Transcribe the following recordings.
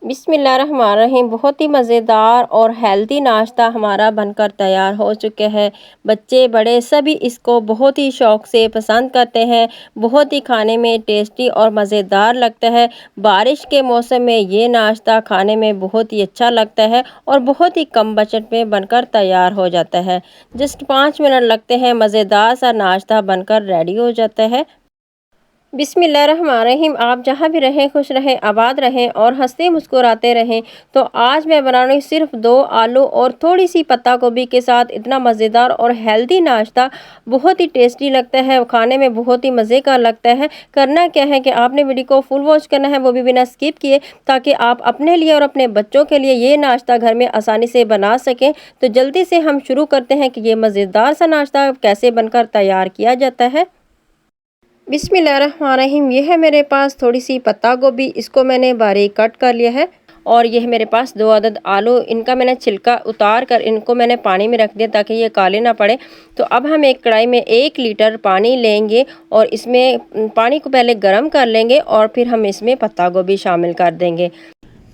बिस्मिल्लाहिर्रहमानिर्रहीम। बहुत ही मज़ेदार और हेल्दी नाश्ता हमारा बनकर तैयार हो चुके हैं। बच्चे बड़े सभी इसको बहुत ही शौक़ से पसंद करते हैं। बहुत ही खाने में टेस्टी और मज़ेदार लगता है। बारिश के मौसम में ये नाश्ता खाने में बहुत ही अच्छा लगता है और बहुत ही कम बजट में बनकर तैयार हो जाता है। जस्ट 5 मिनट लगते हैं, मज़ेदार सा नाश्ता बनकर रेडी हो जाता है। बिस्मिल्लाहिर्रहमानिर्रहीम। आप जहाँ भी रहें खुश रहें, आबाद रहें और हंसते मुस्कुराते रहें। तो आज मैं बना रही हूँ सिर्फ 2 आलू और थोड़ी सी पत्ता गोभी के साथ इतना मज़ेदार और हेल्दी नाश्ता। बहुत ही टेस्टी लगता है, खाने में बहुत ही मज़े का लगता है। करना क्या है कि आपने वीडियो को फुल वॉच करना है, वो भी बिना स्किप किए, ताकि आप अपने लिए और अपने बच्चों के लिए ये नाश्ता घर में आसानी से बना सकें। तो जल्दी से हम शुरू करते हैं कि ये मज़ेदार सा नाश्ता कैसे बनकर तैयार किया जाता है। बिस्मिल्लाहिर्रहमानिर्रहीम। ये है मेरे पास थोड़ी सी पत्ता गोभी, इसको मैंने बारीक कट कर लिया है। और ये है मेरे पास 2 अदद आलू, इनका मैंने छिलका उतार कर इनको मैंने पानी में रख दिया ताकि ये काले ना पड़े। तो अब हम एक कढ़ाई में 1 लीटर पानी लेंगे और इसमें पानी को पहले गर्म कर लेंगे और फिर हम इसमें पत्ता गोभी शामिल कर देंगे।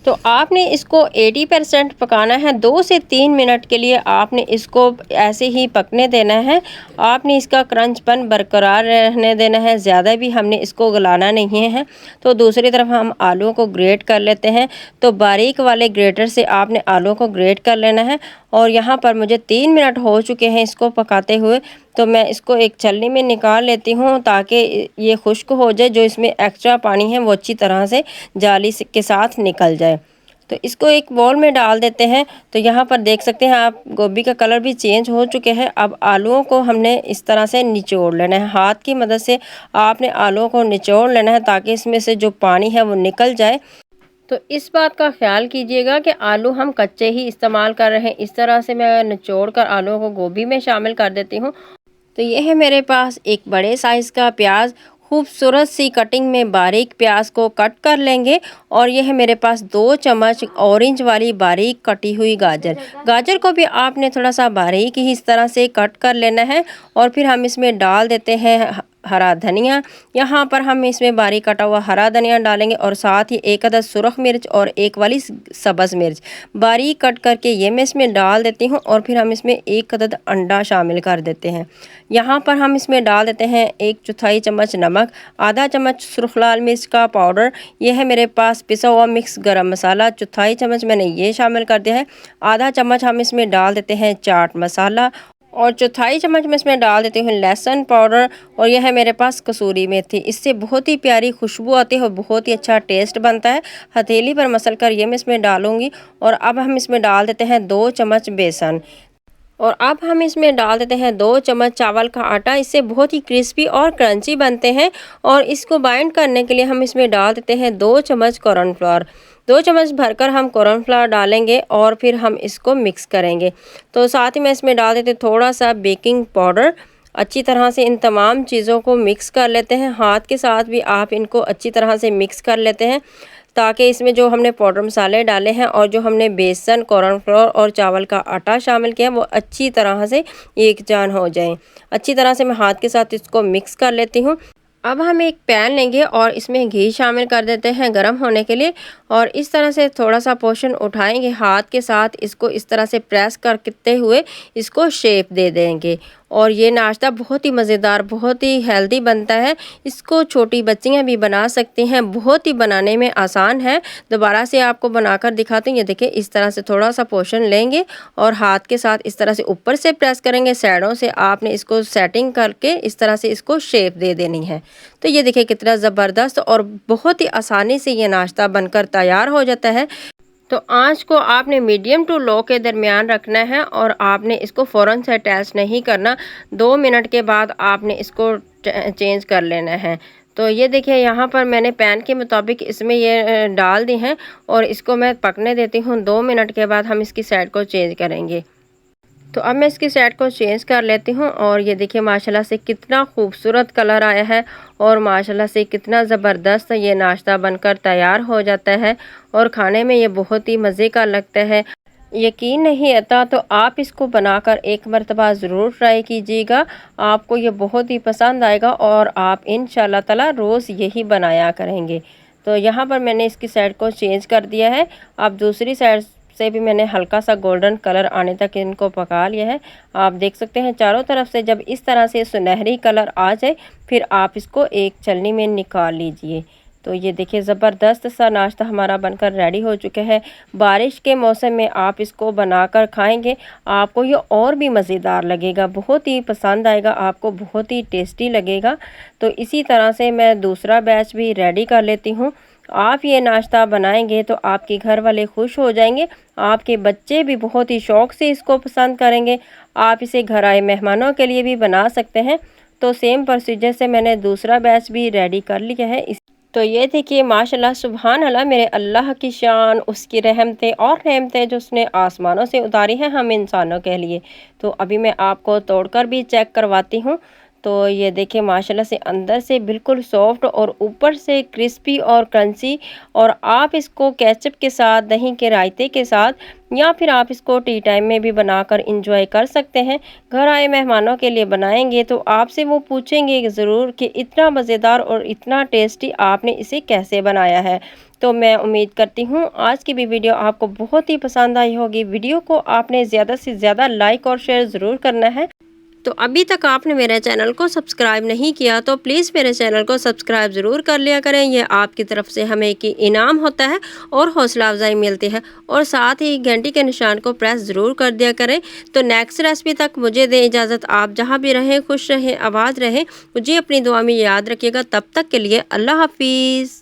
तो आपने इसको 80% पकाना है। 2 से 3 मिनट के लिए आपने इसको ऐसे ही पकने देना है। आपने इसका क्रंचपन बरकरार रहने देना है, ज़्यादा भी हमने इसको गलाना नहीं है। तो दूसरी तरफ हम आलूओं को ग्रेट कर लेते हैं। तो बारीक वाले ग्रेटर से आपने आलूओं को ग्रेट कर लेना है। और यहाँ पर मुझे 3 मिनट हो चुके हैं इसको पकाते हुए। तो मैं इसको एक छलनी में निकाल लेती हूँ ताकि ये खुश्क हो जाए, जो इसमें एक्स्ट्रा पानी है वो अच्छी तरह से जाली के साथ निकल जाए। तो इसको एक बाउल में डाल देते हैं। तो यहाँ पर देख सकते हैं आप, गोभी का कलर भी चेंज हो चुके हैं। अब आलूओं को हमने इस तरह से निचोड़ लेना है, हाथ की मदद से आपने आलूओं को निचोड़ लेना है ताकि इसमें से जो पानी है वो निकल जाए। तो इस बात का ख्याल कीजिएगा कि आलू हम कच्चे ही इस्तेमाल कर रहे हैं। इस तरह से मैं निचोड़ कर आलूओं को गोभी में शामिल कर देती हूँ। तो ये है मेरे पास एक बड़े साइज़ का प्याज, खूबसूरत सी कटिंग में बारीक प्याज को कट कर लेंगे। और ये है मेरे पास 2 चम्मच ऑरेंज वाली बारीक कटी हुई गाजर। गाजर को भी आपने थोड़ा सा बारीक ही इस तरह से कट कर लेना है। और फिर हम इसमें डाल देते हैं हरा धनिया। यहाँ पर हम इसमें बारीक कटा हुआ हरा धनिया डालेंगे और साथ ही 1 अदद सुरख मिर्च और 1 वाली सब्ज़ मिर्च बारीक कट करके ये मैं इसमें डाल देती हूँ। और फिर हम इसमें 1 अदद अंडा शामिल कर देते हैं। यहाँ पर हम इसमें डाल देते हैं 1/4 चम्मच नमक, आधा चम्मच सुर्ख लाल मिर्च का पाउडर। ये है मेरे पास पिसा हुआ मिक्स गरम मसाला, 1/4 चम्मच मैंने ये शामिल कर दिया है। आधा चम्मच हम इसमें डाल देते हैं चाट मसाला और 1/4 चम्मच मैं इसमें डाल देती हूँ लहसुन पाउडर। और यह है मेरे पास कसूरी मेथी, इससे बहुत ही प्यारी खुशबू आती है और बहुत ही अच्छा टेस्ट बनता है। हथेली पर मसल कर ये मैं इसमें डालूंगी। और अब हम इसमें डाल देते हैं 2 चम्मच बेसन। और अब हम इसमें डाल देते हैं 2 चम्मच चावल का आटा, इससे बहुत ही क्रिस्पी और क्रंची बनते हैं। और इसको बाइंड करने के लिए हम इसमें डाल देते हैं 2 चम्मच कॉर्नफ्लोर। 2 चम्मच भरकर हम कॉर्नफ्लोर डालेंगे और फिर हम इसको मिक्स करेंगे। तो साथ ही मैं इसमें डाल देते थोड़ा सा बेकिंग पाउडर। अच्छी तरह से इन तमाम चीज़ों को मिक्स कर लेते हैं। हाथ के साथ भी आप इनको अच्छी तरह से मिक्स कर लेते हैं ताकि इसमें जो हमने पाउडर मसाले डाले हैं और जो हमने बेसन, कॉर्नफ्लोर और चावल का आटा शामिल किया है वो अच्छी तरह से एक जान हो जाए। अच्छी तरह से मैं हाथ के साथ इसको मिक्स कर लेती हूँ। अब हम एक पैन लेंगे और इसमें घी शामिल कर देते हैं गरम होने के लिए। और इस तरह से थोड़ा सा पोर्शन उठाएंगे, हाथ के साथ इसको इस तरह से प्रेस करते हुए इसको शेप दे देंगे। और ये नाश्ता बहुत ही मज़ेदार, बहुत ही हेल्दी बनता है। इसको छोटी बच्चियां भी बना सकती हैं, बहुत ही बनाने में आसान है। दोबारा से आपको बनाकर दिखाती हूँ। ये देखिए, इस तरह से थोड़ा सा पोर्शन लेंगे और हाथ के साथ इस तरह से ऊपर से प्रेस करेंगे, साइडों से आपने इसको सेटिंग करके इस तरह से इसको शेप दे देनी है। तो ये देखिए कितना ज़बरदस्त और बहुत ही आसानी से ये नाश्ता बनकर तैयार हो जाता है। तो आंच को आपने मीडियम टू लो के दरमियान रखना है और आपने इसको फ़ौरन से टच नहीं करना। 2 मिनट के बाद आपने इसको चेंज कर लेना है। तो ये देखिए, यहाँ पर मैंने पैन के मुताबिक इसमें ये डाल दी हैं और इसको मैं पकने देती हूँ। 2 मिनट के बाद हम इसकी साइड को चेंज करेंगे। तो अब मैं इसकी साइड को चेंज कर लेती हूँ। और ये देखिए माशाल्लाह से कितना खूबसूरत कलर आया है और माशाल्लाह से कितना ज़बरदस्त ये नाश्ता बनकर तैयार हो जाता है। और खाने में ये बहुत ही मज़े का लगता है। यकीन नहीं आता तो आप इसको बनाकर एक मरतबा ज़रूर ट्राई कीजिएगा। आपको ये बहुत ही पसंद आएगा और आप इंशाल्लाह ताला रोज़ यही बनाया करेंगे। तो यहाँ पर मैंने इसकी साइड को चेंज कर दिया है। अब दूसरी साइड से भी मैंने हल्का सा गोल्डन कलर आने तक इनको पका लिया है। आप देख सकते हैं चारों तरफ से जब इस तरह से सुनहरी कलर आ जाए फिर आप इसको एक छलनी में निकाल लीजिए। तो ये देखिए ज़बरदस्त सा नाश्ता हमारा बनकर रेडी हो चुका है। बारिश के मौसम में आप इसको बनाकर खाएंगे, आपको ये और भी मज़ेदार लगेगा, बहुत ही पसंद आएगा आपको, बहुत ही टेस्टी लगेगा। तो इसी तरह से मैं दूसरा बैच भी रेडी कर लेती हूँ। आप ये नाश्ता बनाएंगे तो आपके घर वाले खुश हो जाएंगे, आपके बच्चे भी बहुत ही शौक़ से इसको पसंद करेंगे। आप इसे घर आए मेहमानों के लिए भी बना सकते हैं। तो सेम प्रोसीजर से मैंने दूसरा बैच भी रेडी कर लिया है। तो ये देखिए माशाल्लाह सुभान अल्लाह, मेरे अल्लाह की शान, उसकी रहमतें और रहमतें जो उसने आसमानों से उतारी हैं हम इंसानों के लिए। तो अभी मैं आपको तोड़कर भी चेक करवाती हूँ। तो ये देखिए माशाल्लाह से अंदर से बिल्कुल सॉफ्ट और ऊपर से क्रिस्पी और क्रंची। और आप इसको केचप के साथ, दही के रायते के साथ, या फिर आप इसको टी टाइम में भी बनाकर इंजॉय कर सकते हैं। घर आए मेहमानों के लिए बनाएंगे तो आपसे वो पूछेंगे ज़रूर कि इतना मज़ेदार और इतना टेस्टी आपने इसे कैसे बनाया है। तो मैं उम्मीद करती हूँ आज की भी वीडियो आपको बहुत ही पसंद आई होगी। वीडियो को आपने ज़्यादा से ज़्यादा लाइक और शेयर ज़रूर करना है। तो अभी तक आपने मेरे चैनल को सब्सक्राइब नहीं किया तो प्लीज़ मेरे चैनल को सब्सक्राइब ज़रूर कर लिया करें। ये आपकी तरफ से हमें एक इनाम होता है और हौसला अफजाई मिलती है। और साथ ही घंटी के निशान को प्रेस ज़रूर कर दिया करें। तो नेक्स्ट रेसिपी तक मुझे दें इजाज़त। आप जहाँ भी रहें खुश रहें, आबाद रहें, मुझे अपनी दुआ में याद रखिएगा। तब तक के लिए अल्लाह हाफिज़।